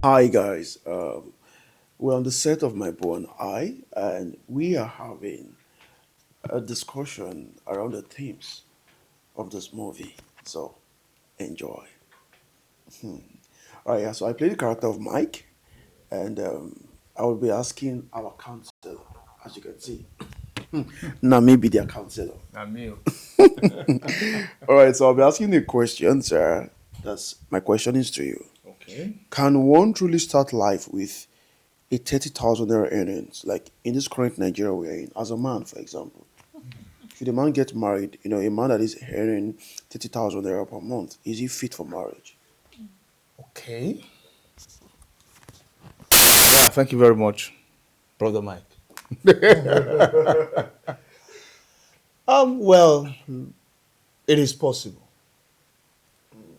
Hi guys, we're on the set of My Born Eye, and we are having a discussion around the themes of this movie. So enjoy. All right, yeah. So I play the character of Mike, and I will be asking our counselor, as you can see. Now maybe their counselor. I'm you. All right, so I'll be asking you a question, sir. That's my question is to you. Okay. Can one truly start life with a 30,000 naira earnings, like in this current Nigeria we're in, as a man, for example? Should a man get married, a man that is earning 30,000 naira per month, is he fit for marriage? Okay. Yeah, thank you very much, Brother Mike. Well, it is possible.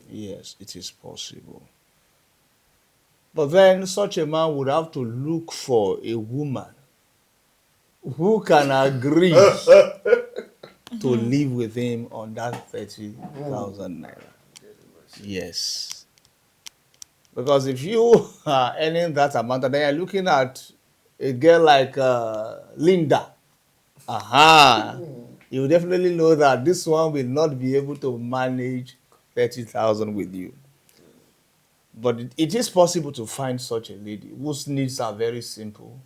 Yes, it is possible. But then such a man would have to look for a woman who can agree to live with him on that 30,000 naira. Yes. Because if you are earning that amount and then you're looking at a girl like Linda, aha, you definitely know that this one will not be able to manage 30,000 with you. But it is possible to find such a lady whose needs are very simple,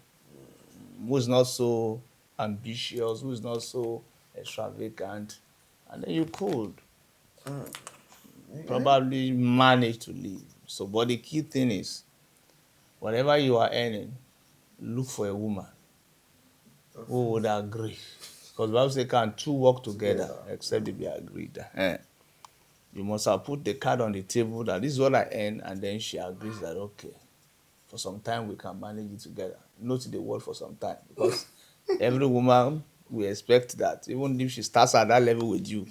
who's not so ambitious, who's not so extravagant, and then you could probably manage to live. So, but the key thing is, whatever you are earning, look for a woman who would agree. Because Bible says, can two work together except they be agreed? You must have put the card on the table that this is what I earn, and then she agrees that okay, for some time we can manage it together. Note the word for some time, because every woman will expect that even if she starts at that level with you,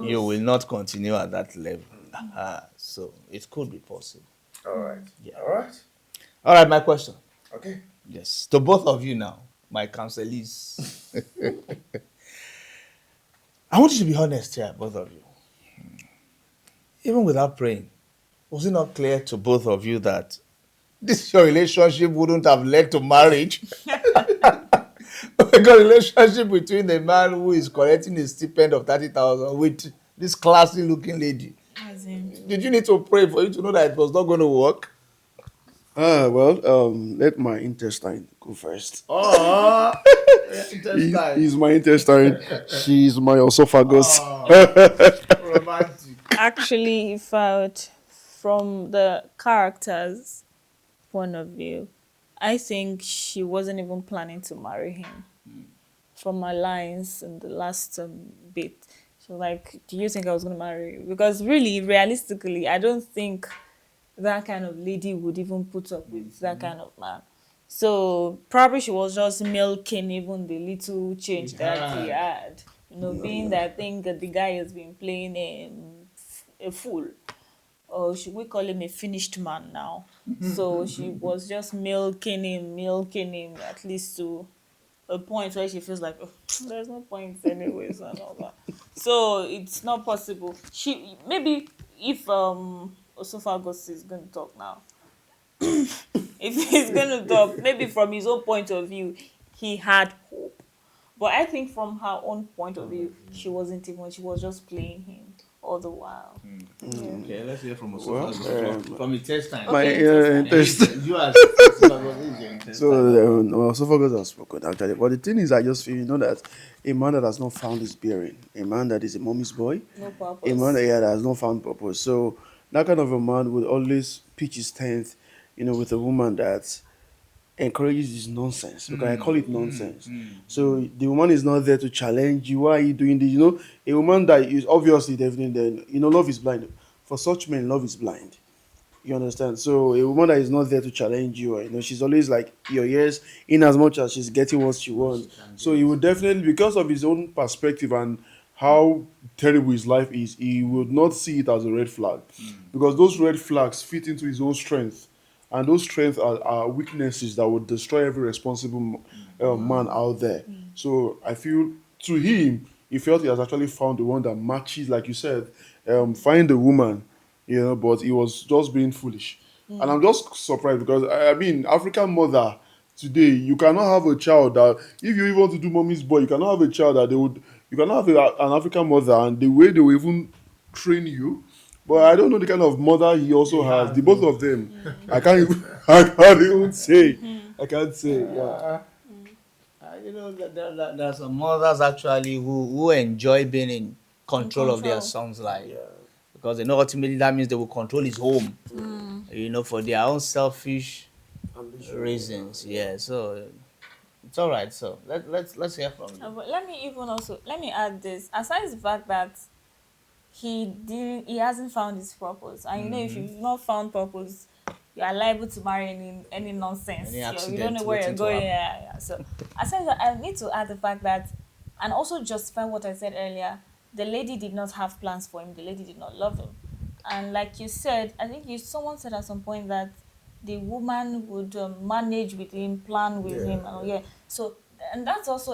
you will not continue at that level. So it could be possible. All right. Yeah. All right. All right, my question. Okay. Yes, to both of you now, my counselees. I want you to be honest here, both of you. Even without praying, was it not clear to both of you that this your relationship wouldn't have led to marriage? Because relationship between a man who is collecting a stipend of 30,000 with this classy looking lady. As in, Did you need to pray for you to know that it was not going to work? Let my intestine go first. Oh, He's my intestine. She's my esophagus. romantic. actually, if I would, from the character's point of view, I think she wasn't even planning to marry him. From my lines in the last bit, so like, do you think I was going to marry you? Because really, realistically, I don't think that kind of lady would even put up with that kind of man. So probably she was just milking even the little change that he had. Being that I think that the guy has been playing a fool, or should we call him a finished man now? So she was just milking him at least to a point where she feels like, "Oh, there's no point anyways," and all that. So it's not possible. She maybe, if Osophagus is going to talk now, if he's going to talk, maybe from his own point of view, he had hope. But I think from her own point of view, she wasn't even. She was just playing him all the while. Yeah. Okay, let's hear from Well, Osophagus. From the test time. my Okay, just intestine. You as Osophagus, this is your intestine. So, esophagus has spoken actually. But the thing is, I just feel that a man that has not found his bearing, a man that is a mommy's boy, no a man purpose. that has not found purpose. So that kind of a man would always pitch his tent, with a woman that encourages this nonsense, because I call it nonsense. So the woman is not there to challenge you. Why are you doing this? A woman that is obviously definitely then love is blind. For such men, love is blind. You understand? So a woman that is not there to challenge you, she's always like your ears, in as much as she's getting what she wants. So he would definitely, because of his own perspective and how terrible his life is, he would not see it as a red flag, because those red flags fit into his own strength, and those strengths are weaknesses that would destroy every responsible man out there. So I feel, to him, he felt he has actually found the one that matches, like you said, find a woman, but he was just being foolish. And I'm just surprised because I mean, African mother today, you cannot have a child that if you even want to do mommy's boy, you cannot have a child that they would. You cannot have an African mother and the way they will even train you. But I don't know the kind of mother he also He has. has The both though. of them, I can't even. I can't even say. I can't say. Yeah. There's some mothers actually who enjoy being in In control of their control. son's life Yeah. because they know ultimately that means they will control his home, Mm. for their own selfish Ambition. reasons. Yeah, so it's all right. So let's hear from you. But let me add this. Aside the fact that he hasn't found his purpose, and you know if you've not found purpose, you are liable to marry any Any nonsense. You don't know accident where you're waiting to going. happen. Yeah, yeah. So aside that, I need to add the fact that, and also justify what I said earlier. The lady did not have plans for him. The lady did not love him, and like you said, I think someone said at some point that the woman would manage with him, plan with him, and yeah. So and that's also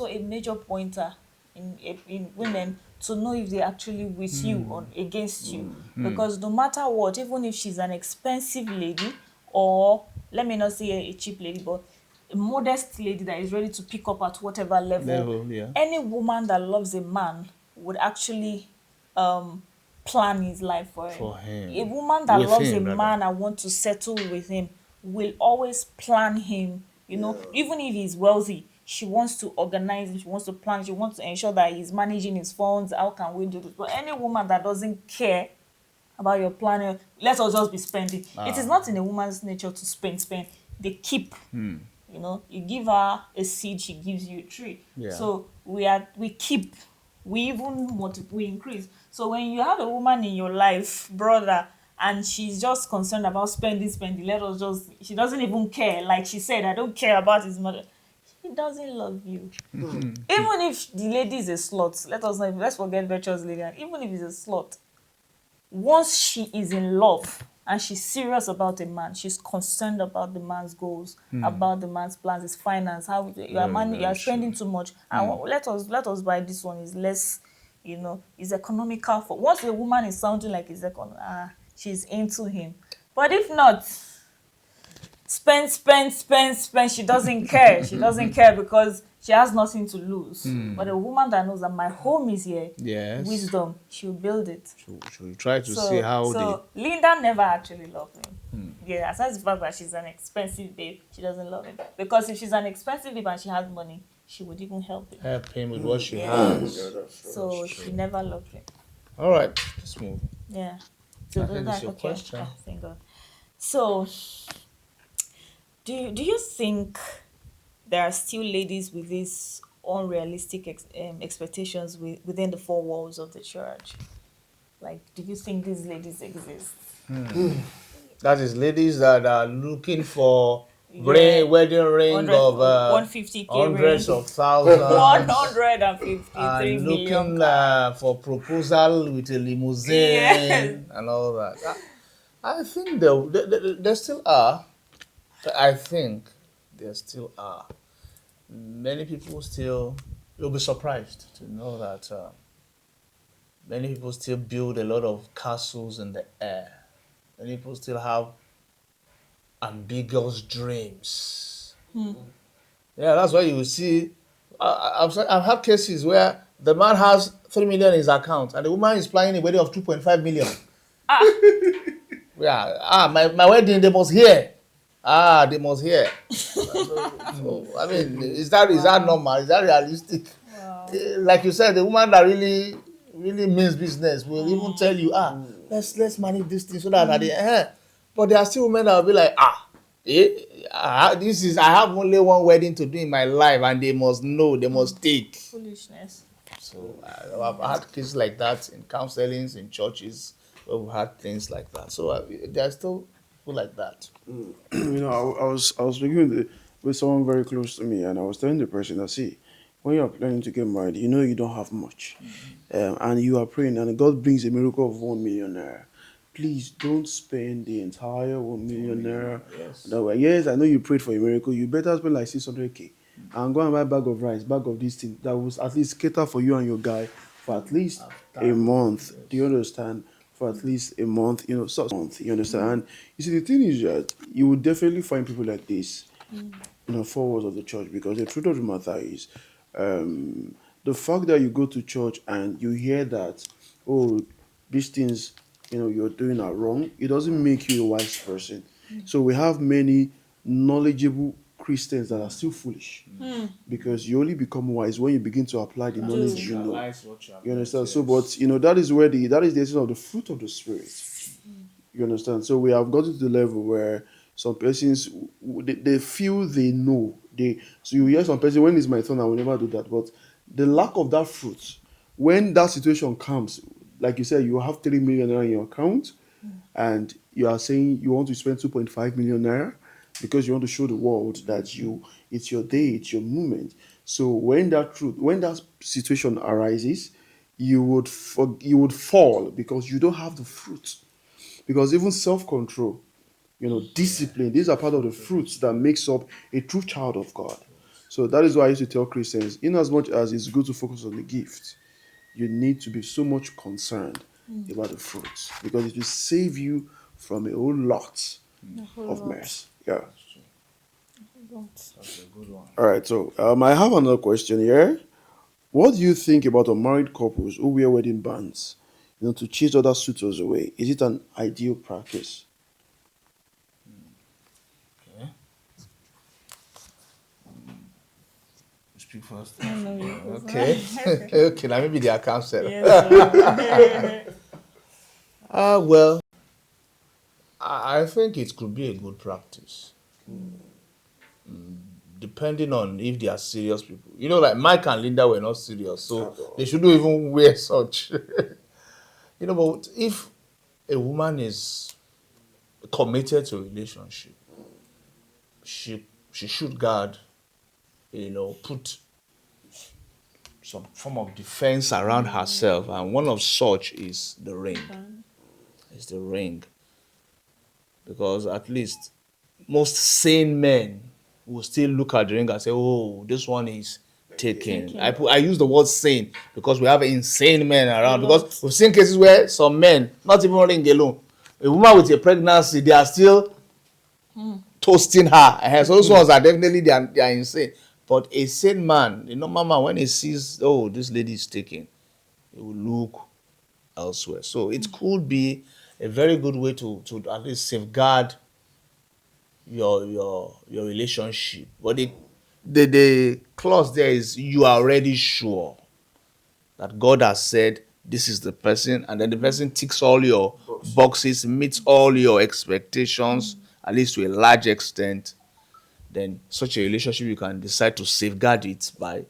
a major pointer in women to know if they're actually with you or against you. Because no matter what, even if she's an expensive lady, or let me not say a cheap lady, but a modest lady that is ready to pick up at whatever level, Level, yeah. any woman that loves a man would actually um plan his life for him. For him. A woman that With loves a him, rather. man and want to settle with him will always plan him. Even if he's wealthy, she wants to organize him, she wants to plan, she wants to ensure that he's managing his funds. How can we do this? But any woman that doesn't care about your planning, let us just be spending. It is not in a woman's nature to spend. They keep. You give her a seed, she gives you a tree. Yeah. So we keep, we even we increase. So when you have a woman in your life, brother, and she's just concerned about spending, she doesn't even care. Like she said, I don't care about his mother. He doesn't love you. Even if the lady is a slut, let's forget virtuous lady. Even if he's a slut, once she is in love and she's serious about a man, she's concerned about the man's goals, about the man's plans, his finance, how you are spending too much. And let us buy this one is less, is economical for once a woman is sounding like she's into him. But if not, spend. She doesn't care. She doesn't care because she has nothing to lose. But a woman that knows that my home is here, Yes. wisdom, she'll build it. Should we try to see So, how so Linda never actually loved him. Yeah, aside the fact that she's an expensive babe, she doesn't love him. Because if she's an expensive babe and she has money, she would even help him. help him with what she Yeah. has? So she never loved him. All right, let's move. Yeah. So I think that's it's your okay. question. Thank God. So do you think there are still ladies with these unrealistic expectations within the four walls of the church? Like, do you think these ladies exist? That is ladies that are looking for Yeah. wedding ring 100 of 150K hundreds ring. of thousands 153 and million looking car. for proposal with a limousine Yes. and all that. I think there still are. I think there still are. Many people still, you'll be surprised to know that many people still build a lot of castles in the air. Many people still have ambiguous dreams. Yeah, that's why you will see. I've had cases where the man has 3 million in his account and the woman is planning a wedding of 2.5 million. Yeah, my wedding, they must hear. They must hear. So, I mean, is that normal? Is that realistic? Wow. Like you said, the woman that really means business will even tell you, let's manage this thing so that at the end. But there are still women that will be like, I have only one wedding to do in my life, and they must know, they must take. Foolishness. So I've had cases like that in counselings, in churches, where we've had things like that. So there are still people like that. I was speaking with someone very close to me, and I was telling the person that, see, when you are planning to get married, you know you don't have much, and you are praying, and God brings a miracle of 1 million naira. Please don't spend the entire 1 million naira. Yes. That way, yes, I know you prayed for a miracle. You better spend like 600K and go and buy a bag of rice, bag of this thing that will at least cater for you and your guy for at least a month. Do you understand? for at least a month, month, you understand? And you see, the thing is that you will definitely find people like this, four walls of the church, because the truth of the matter is, um, the fact that you go to church and you hear that, oh, these things, you're doing are wrong, it doesn't make you a wise person. So we have many knowledgeable Christians that are still foolish, because you only become wise when you begin to apply the knowledge you know. You understand? So, but that is that is the essence of the fruit of the spirit. You understand? So we have gotten to the level where some persons they feel they know. So you hear some person, when is my turn, I will never do that. But the lack of that fruit, when that situation comes, like you said, you have 3 million naira in your account, and you are saying you want to spend 2.5 million naira because you want to show the world that it's your day, it's your moment. So when that situation arises, you would fall because you don't have the fruit. Because even self-control, discipline, these are part of the fruits that makes up a true child of God. So that is why I used to tell Christians, in as much as it's good to focus on the gift, you need to be so much concerned about the fruits, because it will save you from a whole lot A whole of lot. mess. Yeah. That's a good one. All right. So I have another question here. What do you think about unmarried couples who wear wedding bands, to chase other suitors away? Is it an ideal practice? Okay. Speak first. I know you go Okay. first. Okay, now maybe they are counselor. Yes. Well, I think it could be a good practice, depending on if they are serious people. Like Mike and Linda were not serious, so they shouldn't even wear such. But if a woman is committed to a relationship, she should guard, put some form of defense around herself, and one of such is the ring. It's the ring. Because at least most sane men will still look at the ring and say, oh, this one is taken. I use the word sane because we have insane men around. Because we've seen cases where some men, not even ring alone, a woman with a pregnancy, they are still toasting her. And so those ones are definitely they are insane. But a sane man, the normal man, when he sees, oh, this lady is taken, he will look elsewhere. So it could be a very good way to at least safeguard your relationship. But the clause there is you are already sure that God has said this is the person, and then the person ticks all your boxes, meets all your expectations, at least to a large extent. Then such a relationship, you can decide to safeguard it by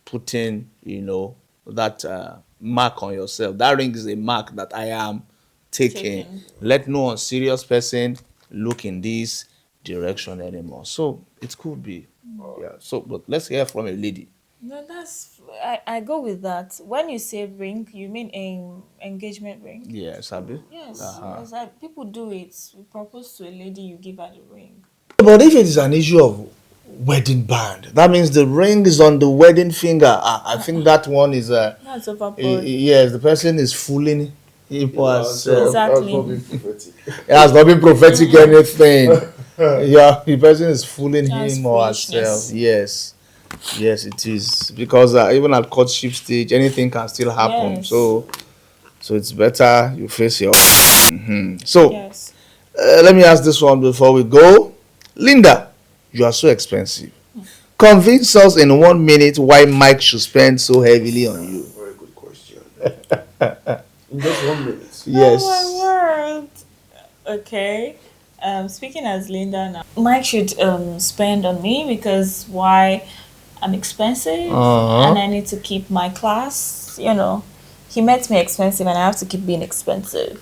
putting, that mark on yourself. That ring is a mark that I am taking. Let no unserious person look in this direction anymore. So it could be. Yeah. So, but let's hear from a lady. No, I go with that. When you say ring, you mean engagement ring? Yes, Abi. Yes, yes. People do it. You propose to a lady, you give her the ring. But if it is an issue of wedding band, that means the ring is on the wedding finger. I think that one is That's overboard. yes, the person is fooling him or herself. Exactly. It has not been prophetic anything. Yeah, the person is fooling That's him or foolishness. herself. Yes, it is, because even at courtship stage, anything can still happen. Yes. So it's better you face your. So Yes. let me ask this one before we go. Linda, you are so expensive. Convince us in 1 minute why Mike should spend so heavily on you. Very good question. In just 1 minute. Yes. Oh my word. Okay. Speaking as Linda now, Mike should spend on me because why I'm expensive and I need to keep my class. He met me expensive and I have to keep being expensive.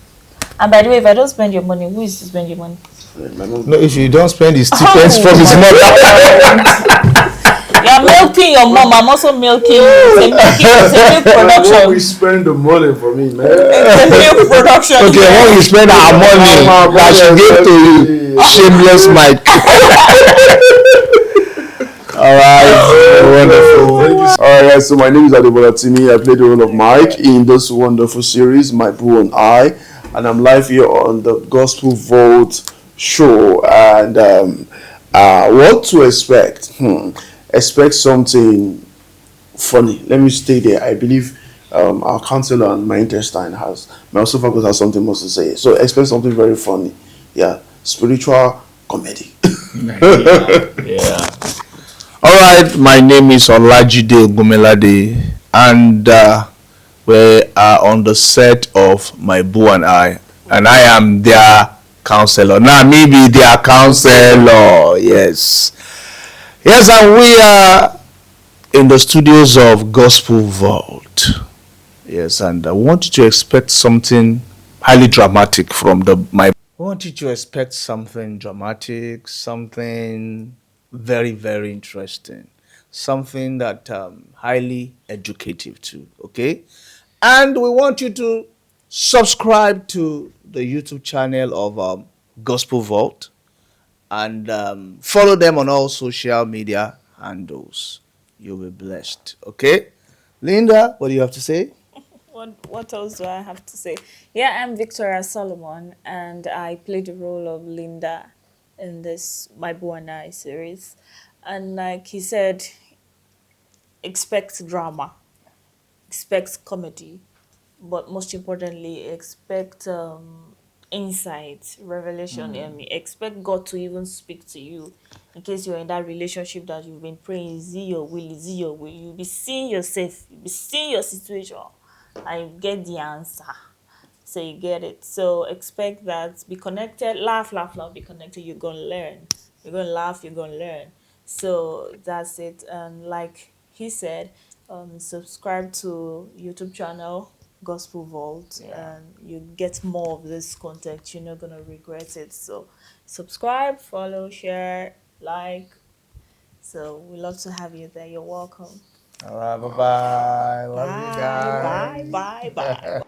And by the way, if I don't spend your money, who is to spend your money? My mom. No, if you don't spend the stipends from his mother. You're milking your mom. I'm also milking you. It's a milk production. We spend the money for me, man. It's a milk production. Okay, when we spend our money that she gave to you, shameless Mike. All right, wonderful. All right, so my name is Adebola Timmy. I played the role of Mike in this wonderful series, My Boo and I. and I'm live here on the Gospel Vault show. And what to expect? Expect something funny. Let me stay there. I believe our counselor and my intestine has my esophagus has something more to say. So expect something very funny. Yeah, spiritual comedy. Yeah. All right. My name is Jide Ogunmilade, and we are on the set of My Boo and I am their counselor. Now, me be their counselor. Yes. Yes, and we are in the studios of Gospel Vault. Yes, and I want you to expect something highly dramatic from the my. I want you to expect something dramatic, something very, very interesting, something that highly educative too. Okay, and we want you to subscribe to the YouTube channel of Gospel Vault and follow them on all social media handles. You'll be blessed. Okay, Linda, what do you have to say? What else do I have to say? Yeah, I'm Victoria Solomon, and I play the role of Linda in this My Boo and I series. And like he said, expect drama, expect comedy, but most importantly, expect insight, revelation. Expect God to even speak to you in case you're in that relationship that you've been praying. Is it your will? Is it your will? You'll be seeing yourself, you'll be seeing your situation, and you get the answer. So you get it. So expect that. Be connected. Laugh, laugh, laugh. Be connected. You're gonna learn. You're gonna laugh. You're gonna learn. So that's it. And like he said, subscribe to YouTube channel Gospel Vault, Yeah. and you get more of this content. You're not gonna regret it. So subscribe, follow, share, like. So we love to have you there. You're welcome. All right. Bye bye. Love you Bye, bye, guys. bye, bye.